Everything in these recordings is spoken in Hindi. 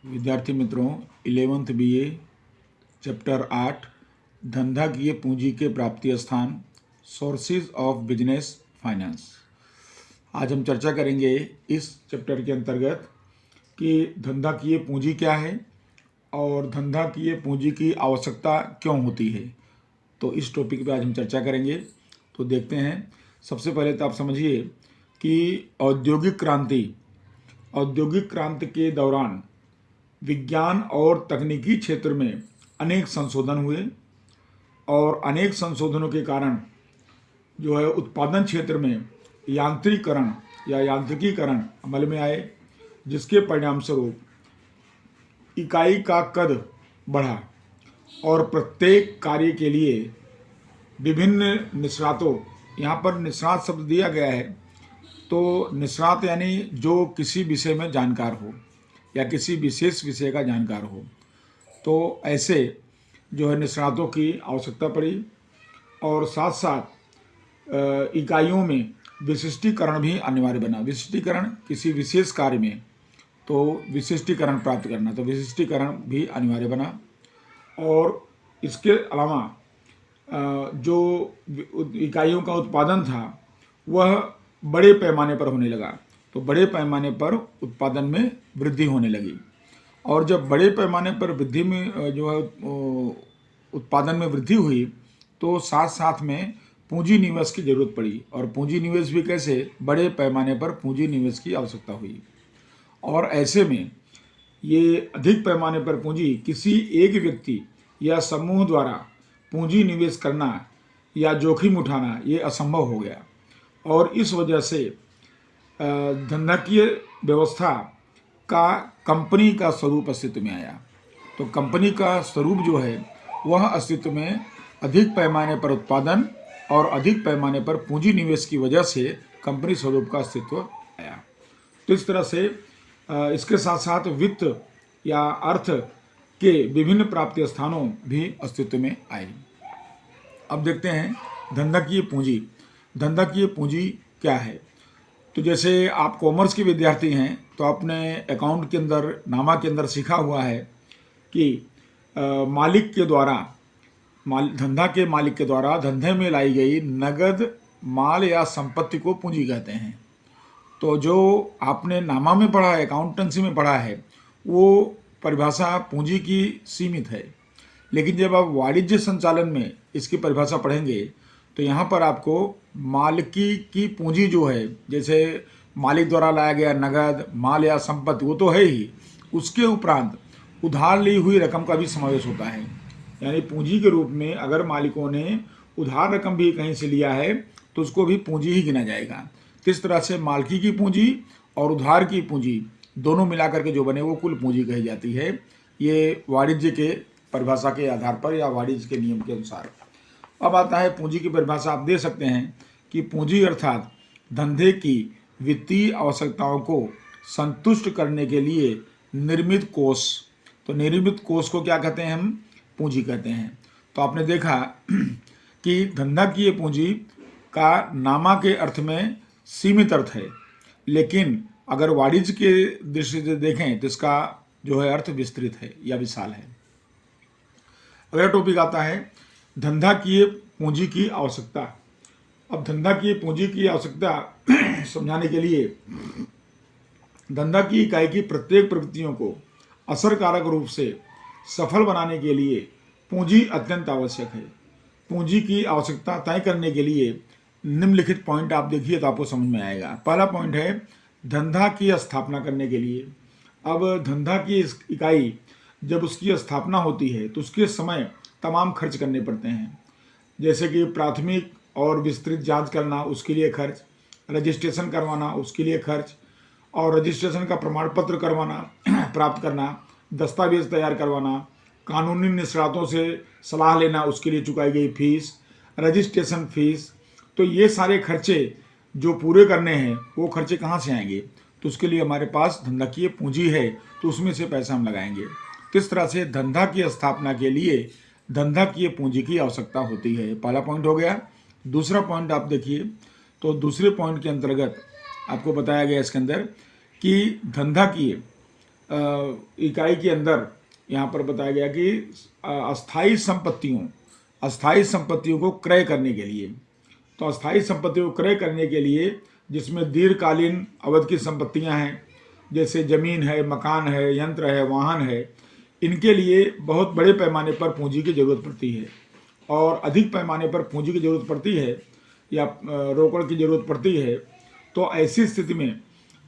विद्यार्थी मित्रों, 11th BA चैप्टर 8 धंधा किए पूंजी के प्राप्ति स्थान सोर्सेज ऑफ बिजनेस फाइनेंस। आज हम चर्चा करेंगे इस चैप्टर के अंतर्गत कि धंधा किए पूंजी क्या है और धंधा किए पूंजी की आवश्यकता क्यों होती है। तो इस टॉपिक पे आज हम चर्चा करेंगे। तो देखते हैं। सबसे पहले तो आप समझिए कि औद्योगिक क्रांति के दौरान विज्ञान और तकनीकी क्षेत्र में अनेक संशोधन हुए और अनेक संशोधनों के कारण जो है उत्पादन क्षेत्र में यांत्रिकीकरण अमल में आए, जिसके परिणाम स्वरूप इकाई का कद बढ़ा और प्रत्येक कार्य के लिए विभिन्न निष्णातों, यहाँ पर निष्णात शब्द दिया गया है, तो निष्णात यानी जो किसी विषय में जानकार हो या किसी विशेष विषय का जानकार हो, तो ऐसे जो है निष्णातों की आवश्यकता पड़ी। और साथ साथ इकाइयों में विशिष्टीकरण भी अनिवार्य बना। विशिष्टीकरण किसी विशेष कार्य में तो विशिष्टीकरण प्राप्त करना, तो विशिष्टीकरण भी अनिवार्य बना। और इसके अलावा जो इकाइयों का उत्पादन था वह बड़े पैमाने पर होने लगा, तो बड़े पैमाने पर उत्पादन में वृद्धि होने लगी। और जब बड़े पैमाने पर वृद्धि में जो है उत्पादन में वृद्धि हुई, तो साथ साथ में पूंजी निवेश की जरूरत पड़ी। और पूंजी निवेश भी कैसे? बड़े पैमाने पर पूंजी निवेश की आवश्यकता हुई। और ऐसे में ये अधिक पैमाने पर पूंजी किसी एक व्यक्ति या समूह द्वारा पूंजी निवेश करना या जोखिम उठाना ये असंभव हो गया। और इस वजह से धंधाकीय व्यवस्था का कंपनी का स्वरूप अस्तित्व में आया। तो कंपनी का स्वरूप जो है वह अस्तित्व में अधिक पैमाने पर उत्पादन और अधिक पैमाने पर पूंजी निवेश की वजह से कंपनी स्वरूप का अस्तित्व आया। तो इस तरह से इसके साथ साथ वित्त या अर्थ के विभिन्न प्राप्ति स्थानों भी अस्तित्व में आए। अब देखते हैं धंधाकीय पूंजी। धंधाकीय पूंजी क्या है? तो जैसे आप कॉमर्स के विद्यार्थी हैं तो आपने अकाउंट के अंदर, नामा के अंदर सीखा हुआ है कि मालिक के द्वारा, धंधा के मालिक के द्वारा धंधे में लाई गई नगद माल या संपत्ति को पूंजी कहते हैं। तो जो आपने नामा में पढ़ा है, अकाउंटेंसी में पढ़ा है, वो परिभाषा पूंजी की सीमित है। लेकिन जब आप वाणिज्य संचालन में इसकी परिभाषा पढ़ेंगे तो यहाँ पर आपको मालिकी की पूंजी जो है, जैसे मालिक द्वारा लाया गया नगद माल या संपत्ति, वो तो है ही, उसके उपरांत उधार ली हुई रकम का भी समावेश होता है। यानी पूंजी के रूप में अगर मालिकों ने उधार रकम भी कहीं से लिया है तो उसको भी पूंजी ही गिना जाएगा। किस तरह से मालिकी की पूंजी और उधार की पूंजी दोनों मिलाकर के जो बने वो कुल पूंजी कही जाती है। ये वाणिज्य के परिभाषा के आधार पर या वाणिज्य के नियम के अनुसार। अब आता है पूंजी की परिभाषा। आप दे सकते हैं कि पूंजी अर्थात धंधे की वित्तीय आवश्यकताओं को संतुष्ट करने के लिए निर्मित कोष। तो निर्मित कोष को क्या कहते हैं? हम पूंजी कहते हैं। तो आपने देखा कि धंधाकीय पूंजी का नामा के अर्थ में सीमित अर्थ है, लेकिन अगर वाणिज्य के दृष्टि से देखें तो इसका जो है अर्थ विस्तृत है या विशाल है। अगला टॉपिक आता है धंधाकीय पूंजी की आवश्यकता। अब धंधाकीय पूंजी की आवश्यकता समझाने के लिए धंधा की इकाई की प्रत्येक प्रवृत्तियों को असरकारक रूप से सफल बनाने के लिए पूंजी अत्यंत आवश्यक है। पूंजी की आवश्यकता तय करने के लिए निम्नलिखित पॉइंट आप देखिए तो आपको समझ में आएगा। पहला पॉइंट है धंधा की स्थापना करने के लिए। अब धंधा की इकाई जब उसकी स्थापना होती है तो उसके समय तमाम खर्च करने पड़ते हैं, जैसे कि प्राथमिक और विस्तृत जांच करना, उसके लिए खर्च, रजिस्ट्रेशन करवाना, उसके लिए खर्च, और रजिस्ट्रेशन का प्रमाण पत्र करवाना प्राप्त करना, दस्तावेज तैयार करवाना, कानूनी निष्णातों से सलाह लेना, उसके लिए चुकाई गई फीस, रजिस्ट्रेशन फीस। तो ये सारे खर्चे जो पूरे करने हैं वो खर्चे कहाँ से आएंगे? तो उसके लिए हमारे पास धंधाकीय पूंजी है, तो उसमें से पैसा हम लगाएंगे। किस तरह से धंधा की स्थापना के लिए धंधाकीय पूंजी की आवश्यकता होती है। पहला पॉइंट हो गया। दूसरा पॉइंट आप देखिए, तो दूसरे पॉइंट के अंतर्गत आपको बताया गया इसके अंदर कि धंधाकीय इकाई के अंदर यहाँ पर बताया गया कि अस्थाई संपत्तियों को क्रय करने के लिए, तो अस्थाई संपत्तियों को क्रय करने के लिए जिसमें दीर्घकालीन अवधि की संपत्तियां हैं, जैसे जमीन है, मकान है, यंत्र है, वाहन है, इनके लिए बहुत बड़े पैमाने पर पूंजी की जरूरत पड़ती है। और अधिक पैमाने पर पूंजी की जरूरत पड़ती है या रोकड़ की जरूरत पड़ती है, तो ऐसी स्थिति में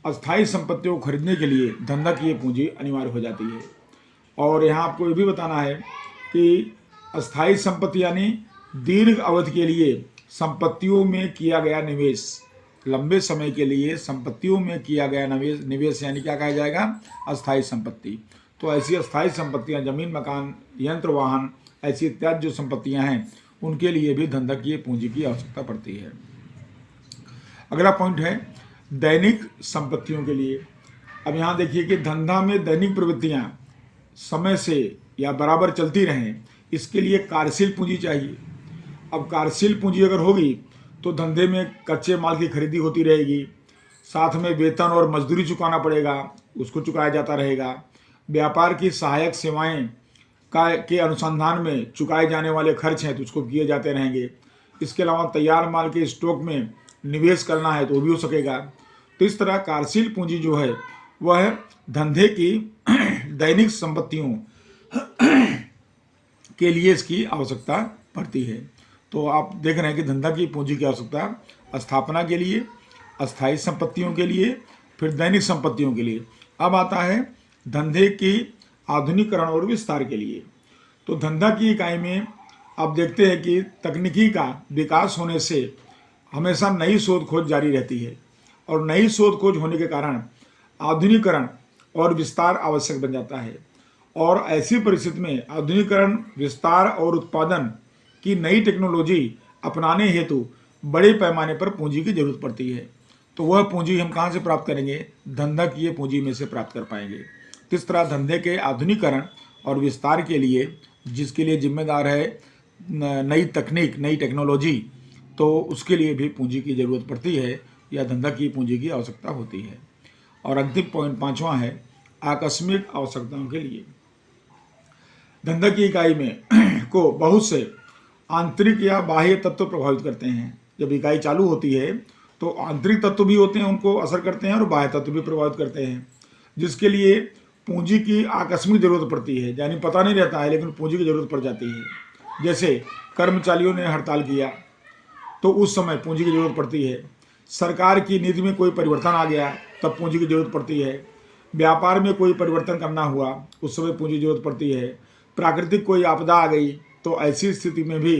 अस्थाई संपत्तियों को खरीदने के लिए धंधाकीय पूंजी अनिवार्य हो जाती है। और यहाँ आपको ये भी बताना है कि अस्थाई संपत्ति यानी दीर्घ अवधि के लिए संपत्तियों में किया गया निवेश, लंबे समय के लिए संपत्तियों में किया गया निवेश यानी क्या कहा जाएगा, अस्थाई संपत्ति। तो ऐसी अस्थाई संपत्तियां, जमीन, मकान, यंत्र, वाहन, ऐसी इत्यादि जो संपत्तियां हैं, उनके लिए भी धंधाकीय पूंजी की आवश्यकता पड़ती है। अगला पॉइंट है दैनिक संपत्तियों के लिए। अब यहाँ देखिए कि धंधा में दैनिक प्रवृत्तियां समय से या बराबर चलती रहें, इसके लिए कार्यशील पूंजी चाहिए। अब कार्यशील पूंजी अगर होगी तो धंधे में कच्चे माल की खरीदी होती रहेगी, साथ में वेतन और मजदूरी चुकाना पड़ेगा, उसको चुकाया जाता रहेगा। व्यापार की सहायक सेवाएं के अनुसंधान में चुकाए जाने वाले खर्च हैं तो उसको किए जाते रहेंगे। इसके अलावा तैयार माल के स्टॉक में निवेश करना है तो वो भी हो सकेगा। तो इस तरह कार्यशील पूंजी जो है वह धंधे की दैनिक संपत्तियों के लिए इसकी आवश्यकता पड़ती है। तो आप देख रहे हैं कि धंधा की पूंजी की आवश्यकता स्थापना के लिए, अस्थायी संपत्तियों के लिए, फिर दैनिक संपत्तियों के लिए। अब आता है धंधे की आधुनिकीकरण और विस्तार के लिए। तो धंधा की इकाई में आप देखते हैं कि तकनीकी का विकास होने से हमेशा नई शोध खोज जारी रहती है, और नई शोध खोज होने के कारण आधुनिकीकरण और विस्तार आवश्यक बन जाता है। और ऐसी परिस्थिति में आधुनिकीकरण, विस्तार और उत्पादन की नई टेक्नोलॉजी अपनाने हेतु बड़े पैमाने पर पूंजी की जरूरत पड़ती है। तो वह पूंजी हम कहाँ से प्राप्त करेंगे, धंधाकीय पूंजी में से प्राप्त कर पाएंगे। किस तरह धंधे के आधुनिकीकरण और विस्तार के लिए, जिसके लिए जिम्मेदार है नई तकनीक, नई टेक्नोलॉजी, तो उसके लिए भी पूंजी की जरूरत पड़ती है या धंधाकीय पूंजी की आवश्यकता होती है। और अंतिम पॉइंट 5वां है आकस्मिक आवश्यकताओं के लिए। धंधा की इकाई में को बहुत से आंतरिक या बाह्य तत्व प्रभावित करते हैं। जब इकाई चालू होती है तो आंतरिक तत्व भी होते हैं, उनको असर करते हैं, और बाह्य तत्व भी प्रभावित करते हैं, जिसके लिए पूंजी की आकस्मिक जरूरत पड़ती है। यानी पता नहीं रहता है लेकिन पूंजी की जरूरत पड़ जाती है। जैसे कर्मचारियों ने हड़ताल किया तो उस समय पूंजी की जरूरत पड़ती है। सरकार की नीति में कोई परिवर्तन आ गया तब पूंजी की जरूरत पड़ती है। व्यापार में कोई परिवर्तन करना हुआ उस समय पूंजी की जरूरत पड़ती है। प्राकृतिक कोई आपदा आ गई तो ऐसी स्थिति में भी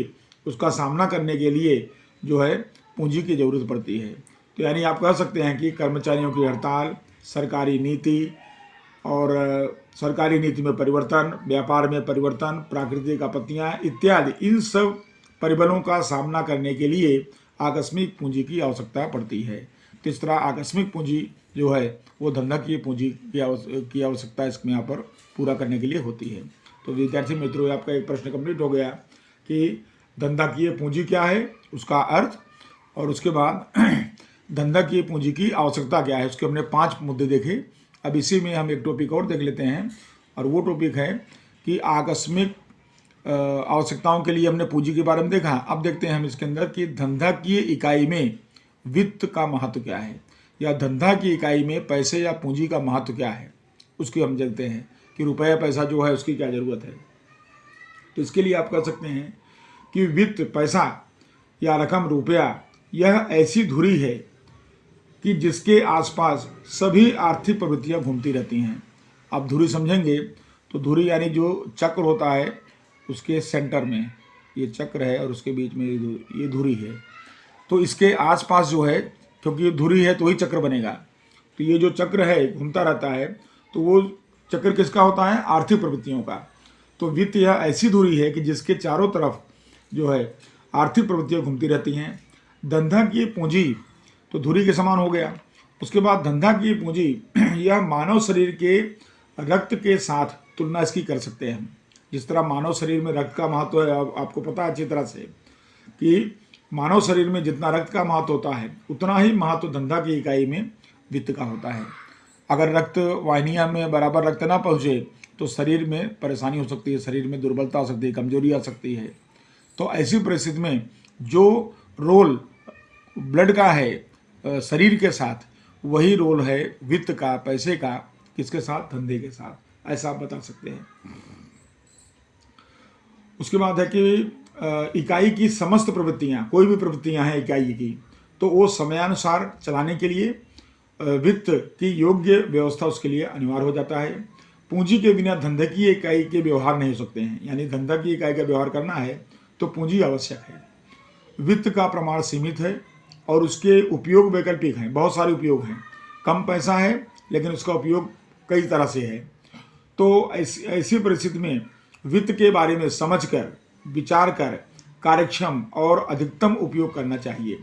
उसका सामना करने के लिए जो है पूंजी की जरूरत पड़ती है। तो यानी आप कह सकते हैं कि कर्मचारियों की हड़ताल, सरकारी नीति और सरकारी नीति में परिवर्तन, व्यापार में परिवर्तन, प्राकृतिक आपत्तियां इत्यादि, इन सब परिबलों का सामना करने के लिए आकस्मिक पूंजी की आवश्यकता पड़ती है। तो इस तरह आकस्मिक पूंजी जो है वो धंधाकीय पूंजी की आवश्यकता इसमें यहाँ पर पूरा करने के लिए होती है। तो विद्यार्थी मित्रों, आपका एक प्रश्न कंप्लीट हो गया कि धंधाकीय पूंजी क्या है, उसका अर्थ, और उसके बाद धंधाकीय पूंजी की आवश्यकता क्या है। उसके हमने 5 मुद्दे देखे। अब इसी में हम एक टॉपिक और देख लेते हैं, और वो टॉपिक है कि आकस्मिक आवश्यकताओं के लिए हमने पूंजी के बारे में देखा। अब देखते हैं हम इसके अंदर कि धंधाकीय इकाई में वित्त का महत्व क्या है, या धंधा की इकाई में पैसे या पूंजी का महत्व क्या है, उसकी हम देखते हैं कि रुपया पैसा जो है उसकी क्या ज़रूरत है। तो इसके लिए आप कह सकते हैं कि वित्त, पैसा या रकम, रुपया, यह ऐसी धुरी है कि जिसके आसपास सभी आर्थिक प्रवृत्तियां घूमती रहती हैं। आप धुरी समझेंगे तो धुरी यानी जो चक्र होता है उसके सेंटर में ये चक्र है और उसके बीच में ये धुरी है। तो इसके आसपास जो है, क्योंकि ये धुरी है तो ही चक्र बनेगा, तो ये जो चक्र है घूमता रहता है, तो वो चक्र किसका होता है, आर्थिक प्रवृत्तियों का। तो वित्त यह ऐसी धुरी है कि जिसके चारों तरफ जो है आर्थिक प्रवृत्तियां घूमती रहती हैं। धंधा की पूंजी तो धुरी के समान हो गया। उसके बाद धंधा की पूंजी यह मानव शरीर के रक्त के साथ तुलना इसकी कर सकते हैं। जिस तरह मानव शरीर में रक्त का महत्व है, आपको पता है अच्छी तरह से कि मानव शरीर में जितना रक्त का महत्व होता है उतना ही महत्व धंधा की इकाई में वित्त का होता है। अगर रक्त वाहिनियाँ में बराबर रक्त ना पहुँचे तो शरीर में परेशानी हो सकती है, शरीर में दुर्बलता आ सकती है, कमजोरी आ सकती है। तो ऐसी परिस्थिति में जो रोल ब्लड का है शरीर के साथ, वही रोल है वित्त का, पैसे का, किसके साथ? धंधे के साथ। ऐसा आप बता सकते हैं। उसके बाद है कि इकाई की समस्त प्रवृत्तियाँ, कोई भी प्रवृत्तियाँ हैं इकाई की, तो वो समयानुसार चलाने के लिए वित्त की योग्य व्यवस्था उसके लिए अनिवार्य हो जाता है। पूंजी के बिना धंधे की इकाई के व्यवहार नहीं हो सकते हैं, यानी धंधा की इकाई का व्यवहार करना है तो पूंजी आवश्यक है। वित्त का प्रमाण सीमित है और उसके उपयोग वैकल्पिक हैं, बहुत सारे उपयोग हैं। कम पैसा है लेकिन उसका उपयोग कई तरह से है। तो ऐसी परिस्थिति में वित्त के बारे में समझकर, विचार कर कार्यक्षम और अधिकतम उपयोग करना चाहिए,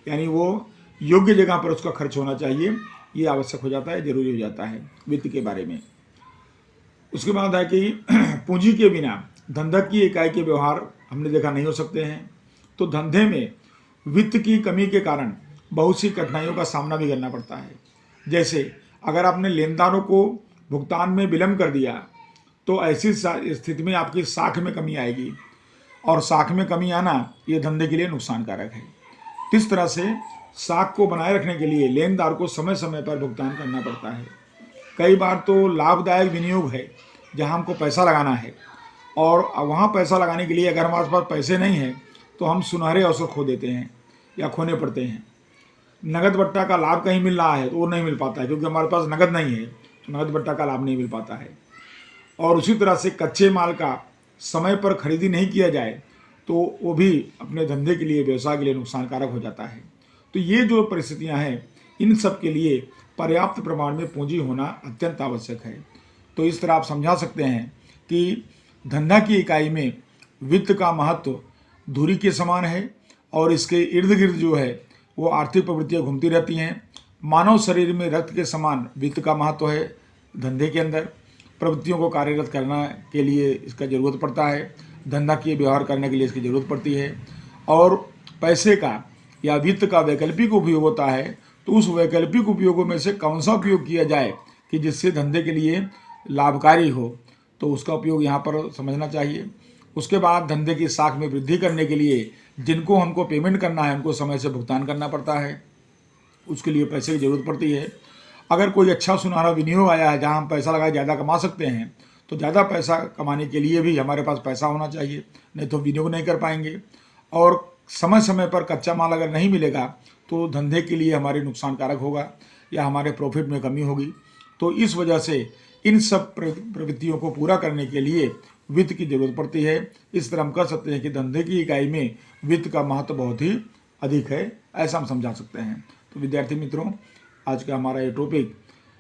यानी वो योग्य जगह पर उसका खर्च होना चाहिए। ये आवश्यक हो जाता है, जरूरी हो जाता है वित्त के बारे में। उसके बाद है कि पूंजी के बिना धंधा की इकाई के व्यवहार हमने देखा नहीं हो सकते हैं। तो धंधे में वित्त की कमी के कारण बहुत सी कठिनाइयों का सामना भी करना पड़ता है। जैसे अगर आपने लेनदारों को भुगतान में विलंब कर दिया तो ऐसी स्थिति में आपकी साख में कमी आएगी, और साख में कमी आना ये धंधे के लिए नुकसानकारक है। इस तरह से साख को बनाए रखने के लिए लेनदार को समय समय पर भुगतान करना पड़ता है। कई बार तो लाभदायक विनियोग है जहां हमको पैसा लगाना है, और वहां पैसा लगाने के लिए अगर हमारे पास पैसे नहीं हैं तो हम सुनहरे अवसर खो देते हैं या खोने पड़ते हैं। नगद बट्टा का लाभ कहीं मिल रहा है तो वो नहीं मिल पाता है, क्योंकि हमारे पास नगद नहीं है, तो नगद बट्टा का लाभ नहीं मिल पाता है। और उसी तरह से कच्चे माल का समय पर खरीदी नहीं किया जाए तो वो भी अपने धंधे के लिए, व्यवसाय के लिए नुकसानकारक हो जाता है। तो ये जो परिस्थितियां हैं, इन सब के लिए पर्याप्त प्रमाण में पूंजी होना अत्यंत आवश्यक है। तो इस तरह आप समझा सकते हैं कि धंधा की इकाई में वित्त का महत्व धुरी के समान है, और इसके इर्द गिर्द जो है वो आर्थिक प्रवृत्तियाँ घूमती रहती हैं। मानव शरीर में रक्त के समान वित्त का महत्व है। धंधे के अंदर प्रवृत्तियों को कार्यरत करने के लिए इसका ज़रूरत पड़ता है, धंधा के व्यवहार करने के लिए इसकी ज़रूरत पड़ती है। और पैसे का या वित्त का वैकल्पिक उपयोग होता है, तो उस वैकल्पिक उपयोगों में से कौन सा उपयोग किया जाए कि जिससे धंधे के लिए लाभकारी हो, तो उसका उपयोग यहाँ पर समझना चाहिए। उसके बाद धंधे की साख में वृद्धि करने के लिए जिनको हमको पेमेंट करना है उनको समय से भुगतान करना पड़ता है, उसके लिए पैसे की ज़रूरत पड़ती है। अगर कोई अच्छा सुनहरा विनियोग आया है जहाँ हम पैसा लगा ज़्यादा कमा सकते हैं, तो ज़्यादा पैसा कमाने के लिए भी हमारे पास पैसा होना चाहिए, नहीं तो विनियोग नहीं कर पाएंगे। और समय समय पर कच्चा माल अगर नहीं मिलेगा तो धंधे के लिए हमारे नुकसानकारक होगा या हमारे प्रॉफिट में कमी होगी। तो इस वजह से इन सब प्रवृत्तियों को पूरा करने के लिए वित्त की जरूरत पड़ती है। इस तरह हम कह सकते हैं कि धंधे की इकाई में वित्त का महत्व बहुत ही अधिक है, ऐसा हम समझा सकते हैं। तो विद्यार्थी मित्रों, आज का हमारा ये टॉपिक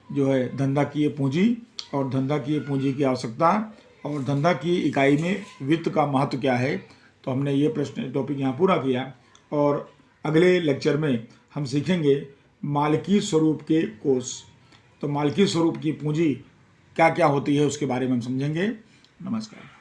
जो है धंधा की पूंजी और धंधा की पूंजी की आवश्यकता और धंधा की इकाई में वित्त का महत्व क्या है, तो हमने ये प्रश्न टॉपिक यहाँ पूरा किया। और अगले लेक्चर में हम सीखेंगे मालिकी स्वरूप के कोष। तो मालिकी स्वरूप की पूंजी क्या क्या होती है उसके बारे में हम समझेंगे। नमस्कार।